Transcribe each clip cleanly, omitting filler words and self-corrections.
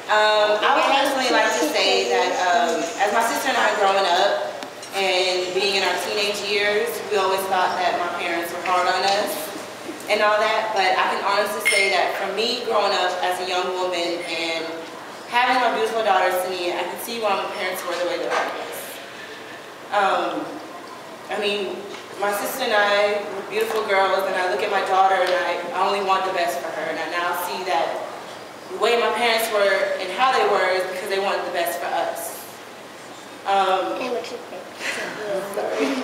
I would personally like to say that as my sister and I growing up and being in our teenage years, we always thought that my parents were hard on us and all that, but I can honestly say that for me growing up as a young woman and having my beautiful daughter Sania, I can see why my parents were the way they were. I mean, my sister and I were beautiful girls, and I look at my daughter and I only want the best for her, and I now see that the way my parents were and how they were is because they wanted the best for us. Sorry.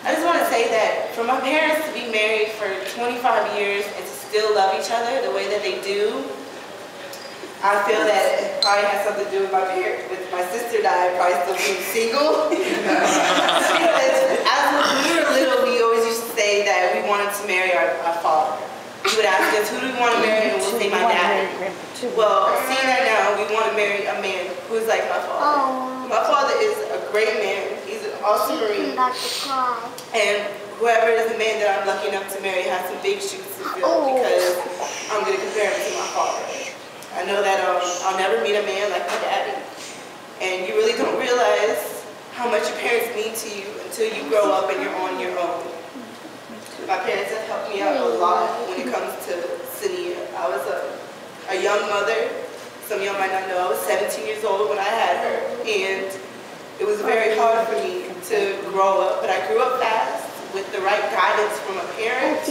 I just want to say that for my parents to be married for 25 years and to still love each other the way that they do, I feel that it probably has something to do with my parents, with my sister and I probably still being single. Because as we were little, we always used to say that we wanted to marry our father. He would ask us, who do we want to marry? And we'll say my dad. Well, seeing that now, we want to marry a man who is like my father. My father is a great man. He's an awesome Marine. And whoever is the man that I'm lucky enough to marry has some big shoes to fill because I'm going to compare him to my father. I know that I'll never meet a man like my daddy. And you really don't realize how much your parents mean to you until you grow up and you're on your own. My parents have helped me out a lot when it comes to Sania. I was a young mother. Some of y'all might not know I was 17 years old when I had her. And it was very hard for me to grow up, but I grew up fast with the right guidance from a parent.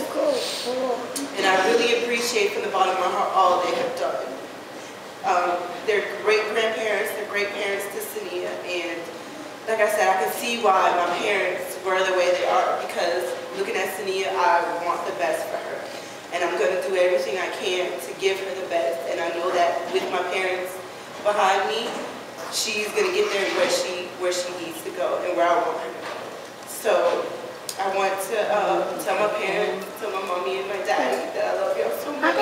And I really appreciate from the bottom of my heart all they have done. They're great grandparents, they're great parents to Sania, and like I said, I can see why my parents were the way they are, because looking at Sania, I want the best for her. And I'm going to do everything I can to give her the best, and I know that with my parents behind me, she's going to get there where she needs to go and where I want her to go. So I want to tell my parents, tell my mommy and my daddy that I love y'all so much.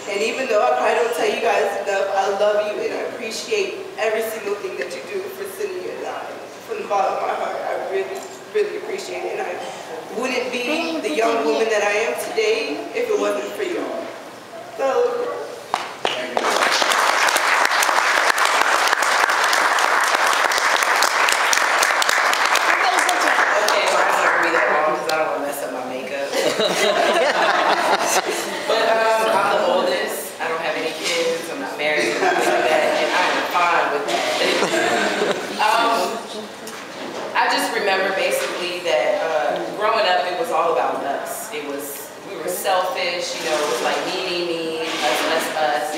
And even though I probably don't tell you guys enough, I love you and I appreciate every single thing that you do for Sania and I. From the bottom of my heart, I really, really appreciate it. And I wouldn't be the young woman that I am today if it wasn't for y'all. So, but I'm the oldest. I don't have any kids. I'm not married. Like that, and I'm fine with that. I just remember basically that growing up, it was all about us. We were selfish. You know, it was like me, us.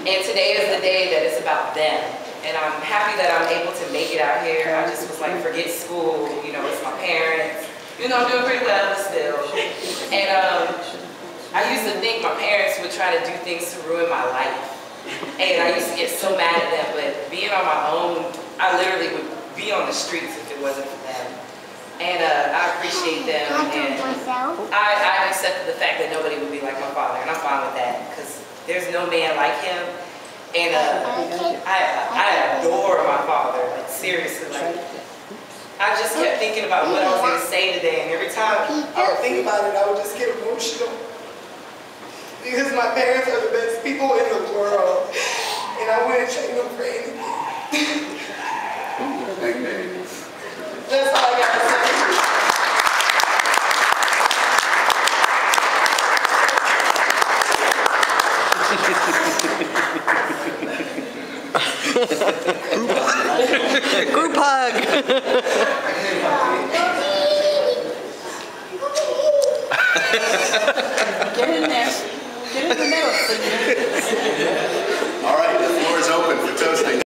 And today is the day that it's about them. And I'm happy that I'm able to make it out here. I just was like, forget school. You know, it's my parents. You know, I'm doing pretty well still. And I used to think my parents would try to do things to ruin my life. And I used to get so mad at them, but being on my own, I literally would be on the streets if it wasn't for them. And I appreciate them, and I accepted the fact that nobody would be like my father, and I'm fine with that, because there's no man like him. And I adore my father, like seriously, like, I just kept thinking about what I was going to say today, and every time I would think about it, I would just get emotional. Because my parents are the best people in the world, and I wouldn't trade them for anything. That's all I got to say. Group hug. Get in there. Get in the middle.